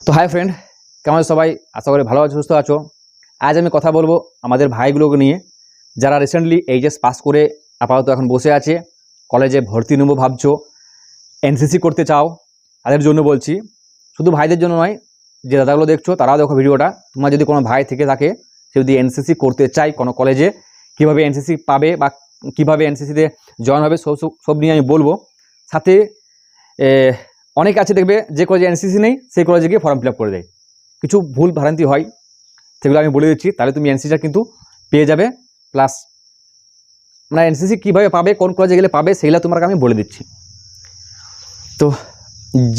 তো hi friend, কেমন আছো সবাই? আশা করি ভালো আছো, সুস্থ আছো। আজ আমি কথা বলবো আমাদের ভাইগুলোকে নিয়ে, যারা রিসেন্টলি এইচএস পাস করে আপাতত এখন বসে আছে, কলেজে ভর্তি নেবো ভাবছো, এনসিসি করতে চাও, তাদের জন্য বলছি। শুধু ভাইদের জন্য নয়, যে দাদাগুলো দেখছো তারাও দেখো ভিডিওটা। তোমার যদি কোনো ভাই থেকে থাকে, সে যদি এনসিসি করতে চায় কোনো কলেজে, কীভাবে এনসিসি পাবে বা কীভাবে এনসিসিতে জয়েন হবে, সব নিয়ে আমি বলবো। সাথে অনেক আছে দেখবে যে কলেজে এনসিসি নেই সেই কলেজে গিয়ে ফর্ম ফিল আপ করে দেয়, কিছু ভুল ভ্রান্তি হয়, সেগুলো আমি বলে দিচ্ছি। তাহলে তুমি এনসিসিটা কিন্তু পেয়ে যাবে। প্লাস মানে এনসিসি কীভাবে পাবে, কোন কলেজে গেলে পাবে, সেইগুলো তোমাকে আমি বলে দিচ্ছি। তো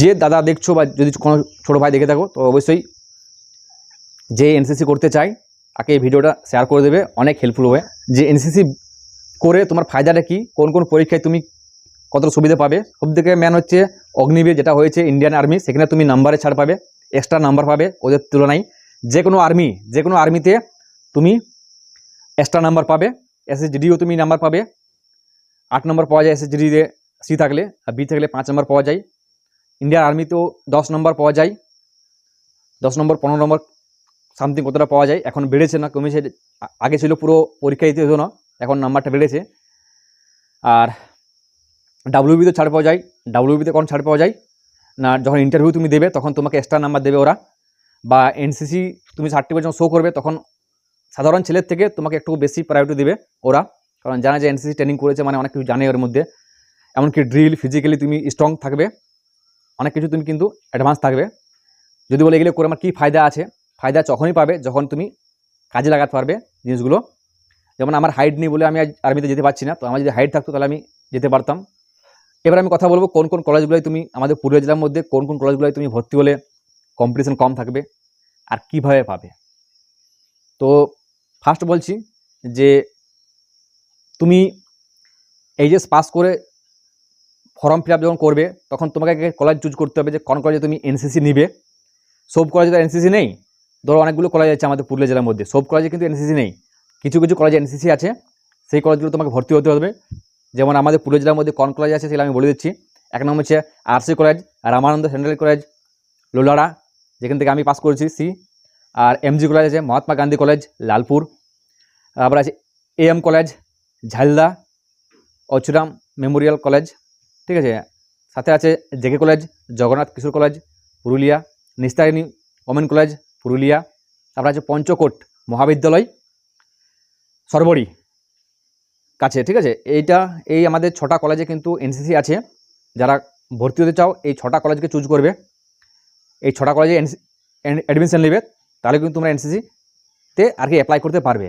যে দাদা দেখছো বা যদি কোনো ছোটো ভাই দেখে থাকো, তো অবশ্যই যে এনসিসি করতে চায় তাকে এই ভিডিওটা শেয়ার করে দেবে, অনেক হেল্পফুল হবে। যে এনসিসি করে তোমার ফায়দাটা কী, কোন কোন পরীক্ষায় তুমি কত সুবিধা পাবে। সবথেকে মেন হচ্ছে অগ্নিবীর, যেটা হয়েছে ইন্ডিয়ান আর্মি, সেখানে তুমি নাম্বারে ছাড় পাবে, এক্সট্রা নাম্বার পাবে ওদের তুলনায়। যে কোনো আর্মিতে তুমি এক্সট্রা নাম্বার পাবে। এসএসজিডিও তুমি নাম্বার পাবে, 8 নম্বর পাওয়া যায় এসএসজিডিতে, সি থাকলে, আর বি থাকলে 5 নম্বর পাওয়া যায়। ইন্ডিয়ান আর্মিতেও 10 নম্বর পাওয়া যায়, 10 নম্বর 15 নম্বর সামথিং কতটা পাওয়া যায়। এখন বেড়েছে না কমেছে, আগে ছিল পুরো পরীক্ষা দিতে হতো না, এখন নাম্বারটা বেড়েছে। আর ডাব্লিউবিতে ছাড় পাওয়া যায়। ডাব্লিউবিতে কোন ছাড় পাওয়া যায় না, যখন ইন্টারভিউ তুমি দেবে তখন তোমাকে এক্সট্রা নাম্বার দেবে ওরা, বা এনসিসি তুমি সার্টিফিকেট যখন শো করবে তখন সাধারণ ছেলের থেকে তোমাকে একটু বেশি প্রায়োরিটি দেবে ওরা, কারণ জানে যে এনসিসি ট্রেনিং করেছে, মানে অনেক কিছু জানে ওর মধ্যে। এমনকি ড্রিল, ফিজিক্যালি তুমি স্ট্রং থাকবে, অনেক কিছু তুমি কিন্তু অ্যাডভান্স থাকবে। যদি বলে এগুলো করে আমার কী ফায়দা আছে, ফায়দা তখনই পাবে যখন তুমি কাজে লাগাতে পারবে জিনিসগুলো। যেমন আমার হাইট নেই বলে আমি আজ আর্মিতে যেতে পারছি না, তো আমার যদি হাইট থাকতো তাহলে আমি যেতে পারতাম। এবার আমি কথা বলবো কোন কোন কলেজগুলোয় তুমি, আমাদের পুরুলিয়া জেলার মধ্যে কোন কোন কলেজগুলোয় তুমি ভর্তি হলে কম্পিটিশন কম থাকবে আর কিভাবে পাবে। তো ফার্স্ট বলছি যে তুমি এইচএস পাস করে ফর্ম ফিল আপ যখন করবে তখন তোমাকে কলেজ চুজ করতে হবে যে কোন কলেজে তুমি এনসিসি নিবে। সব কলেজে তো এনসিসি নেই, ধরো অনেকগুলো কলেজ আছে আমাদের পুরুলিয়া জেলার মধ্যে, সব কলেজে কিন্তু এনসিসি নেই, কিছু কিছু কলেজে এনসিসি আছে, সেই কলেজগুলো তোমাকে ভর্তি হতে হবে। যেমন আমাদের পুরুলিয়া জেলার মধ্যে কোন কলেজ আছে সেটা আমি বলে দিচ্ছি। এক নম্বর হচ্ছে RC college, Ramananda central college Lolara, যেখান থেকে আমি পাস করেছি, সি। আর এমজি কলেজ আছে মহাত্মা গান্ধী কলেজ লালপুর। তারপর আছে AM college Jhalda, Achuram memorial college, ঠিক আছে। সাথে আছে JK college, Jagannath Kishore college Purulia, Nistarini women college Purulia. তারপর আছে পঞ্চকোট মহাবিদ্যালয় সরবরি কাছে, ঠিক আছে। এই আমাদের 6টা কলেজে কিন্তু এনসিসি আছে। যারা ভর্তি হতে চাও এই 6টা কলেজকে চুজ করবে, এই 6টা কলেজে অ্যাডমিশন নেবে, তাহলে কিন্তু তোমরা এনসিসিতে আর কি অ্যাপ্লাই করতে পারবে।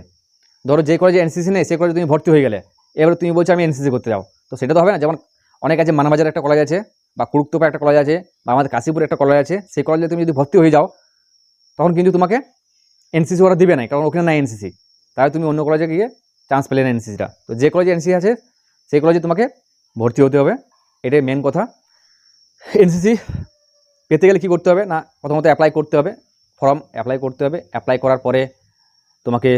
ধরো যে কলেজে এনসিসি নেই সেই কলেজে তুমি ভর্তি হয়ে গেলে, এবার তুমি বলছো আমি এনসিসি করতে যাও, তো সেটা তো হবে না। যেমন অনেক আছে, মানবাজার একটা কলেজ আছে, বা কুড়ুকতোপা একটা কলেজ আছে, বা আমাদের কাশীপুর একটা কলেজ আছে, সেই কলেজে তুমি যদি ভর্তি হয়ে যাও তখন কিন্তু তোমাকে এনসিসি ওরা দিবে না, কারণ ওখানে নাই এনসিসি। তাহলে তুমি অন্য কলেজে গিয়ে চান্স পেলে না এনসিসিটা। তো যে কলেজে এনসিসি আছে সেই কলেজে তোমাকে ভর্তি হতে হবে, এটাই মেন কথা। এনসিসি পেতে গেলে কী করতে হবে না, প্রথমত অ্যাপ্লাই করতে হবে, ফর্ম অ্যাপ্লাই করতে হবে। অ্যাপ্লাই করার পরে তোমাকে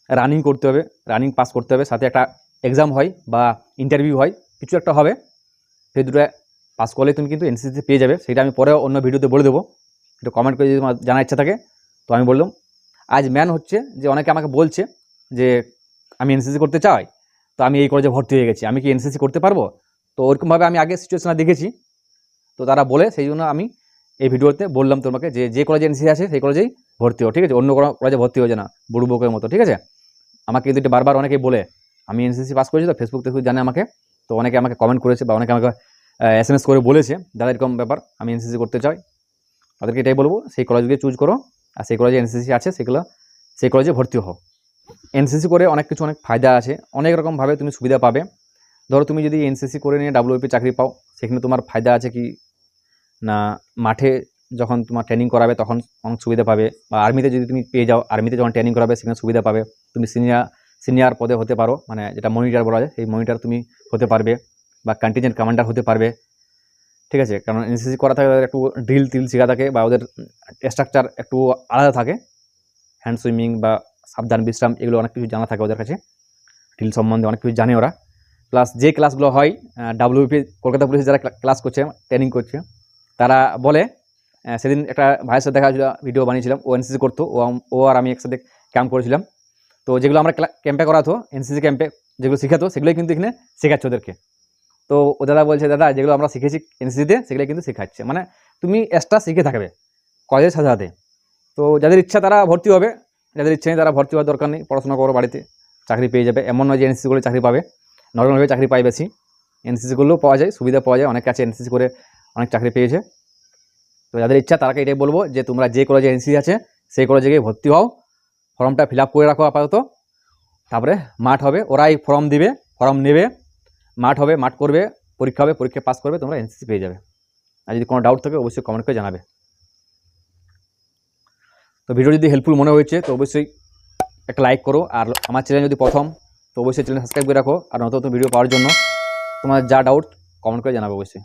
রানিং করতে হবে, রানিং পাস করতে হবে, সাথে একটা এক্সাম হয় বা ইন্টারভিউ হয়, কিছু একটা হবে। সেই দুটো পাস করলে তুমি কিন্তু এনসিসিতে পেয়ে যাবে। সেটা আমি পরে অন্য ভিডিওতে বলে দেবো, একটু কমেন্ট করে যদি তোমার জানার ইচ্ছা থাকে। তো আমি বললাম আজ ম্যান হচ্ছে যে অনেকে আমাকে বলছে যে আমি এনসিসি করতে চাই, তো আমি এই কলেজে ভর্তি হয়ে গেছি, আমি কি এনসিসি করতে পারবো? তো ওরকমভাবে আমি আগে সিচুয়েশনে দেখেছি, তো তারা বলে সেই জন্য আমি এই ভিডিওতে বললাম তোমাকে যে কলেজে এনসিসি আছে সেই কলেজেই ভর্তি হও, ঠিক আছে। অন্য কোনো কলেজে ভর্তি হয়ে না বুড়ো বকের মতো, ঠিক আছে। আমাকে কিন্তু বারবার অনেকেই বলে, আমি এনসিসি পাস করেছি তো, ফেসবুক জানে আমাকে, তো অনেকে আমাকে কমেন্ট করেছে বা অনেকে আমাকে SMS করে বলেছে দাদা এরকম ব্যাপার, আমি এনসিসি করতে চাই। তাদেরকে এটাই বলবো, সেই কলেজকে চুজ করো, আর সেই কলেজে এনসিসি আছে সেই কলেজে ভর্তি হও। এনসিসি করে অনেক ফায়দা আছে, অনেক রকমভাবে তুমি সুবিধা পাবে। ধরো তুমি যদি এনসিসি করে নিয়ে WFP চাকরি পাও, সেখানে তোমার ফায়দা আছে কি না, মাঠে যখন তোমার ট্রেনিং করাবে তখন অনেক সুবিধা পাবে, বা আর্মিতে যদি তুমি পেয়ে যাও, আর্মিতে যখন ট্রেনিং করাবে সেখানে সুবিধা পাবে। তুমি সিনিয়র পদে হতে পারো, মানে যেটা মনিটর বলা যায়, সেই মনিটর তুমি হতে পারবে, বা কন্টিনজেন্ট কমান্ডার হতে পারবে, ঠিক আছে। কারণ এনসিসি করা থাকে একটু ড্রিল শেখা থাকে, বা ওদের স্ট্রাকচার একটু আলাদা থাকে, হ্যান্ড সুইমিং বা সাবধান বিশ্রাম, এগুলো অনেক কিছু জানা থাকে ওদের কাছে, ড্রিল সম্বন্ধে অনেক কিছু জানে ওরা। প্লাস যে ক্লাসগুলো হয় WFP কলকাতা পুলিশে যারা ক্লাস করছে, ট্রেনিং করছে, তারা বলে সেদিন একটা ভাইয়ের সাথে দেখা হয়েছিল, ভিডিও বানিয়েছিলাম, ও এনসিসি করতো, ও আর আমি একসাথে ক্যাম্প করেছিলাম। তো যেগুলো আমরা ক্যাম্পে করাতো, এনসিসি ক্যাম্পে যেগুলো শেখাতো, সেগুলোই কিন্তু এখানে শেখাচ্ছে ওদেরকে। তো ও দাদা বলছে, দাদা যেগুলো আমরা শিখেছি এনসিসিতে সেগুলো কিন্তু শেখাচ্ছে, মানে তুমি এক্সট্রা শিখে থাকবে কলেজের সাথে সাথে। তো যাদের ইচ্ছা তারা ভর্তি হবে, যাদের ইচ্ছা নেই তারা ভর্তি হওয়ার দরকার নেই, পড়াশোনা করো বাড়িতে, চাকরি পেয়ে যাবে। এমন নয় যে এনসিসি করে চাকরি পাবে, নর্মালভাবে চাকরি পাই বেশি, এনসিসি করলেও পাওয়া যায়, সুবিধা পাওয়া যায়, অনেক আছে এনসিসি করে অনেক চাকরি পেয়েছে। তো যাদের ইচ্ছা তারাকে এটাই বলবো যে তোমরা যে কলেজে এনসিসি আছে সেই কলেজে গিয়ে ভর্তি হও, ফর্মটা ফিল আপ করে রাখো আপাতত, তারপরে মাঠ হবে, ওরাই ফর্ম দিবে, ফর্ম নেবে, মাঠ হবে, মাঠ করবে, পরীক্ষা হবে, পরীক্ষা পাস করবে, তোমরা এনসিসি পেয়ে যাবে। আর যদি কোনো ডাউট থাকে অবশ্যই কমেন্ট করে জানাবে। তো ভিডিও যদি হেল্পফুল মনে হয়েছে তো অবশ্যই একটা লাইক করো, আর আমার চ্যানেল যদি প্রথম তো অবশ্যই চ্যানেল সাবস্ক্রাইব করে রাখো, আর নতুন নতুন ভিডিও পাওয়ার জন্য তোমার যা ডাউট কমেন্ট করে জানাবে অবশ্যই।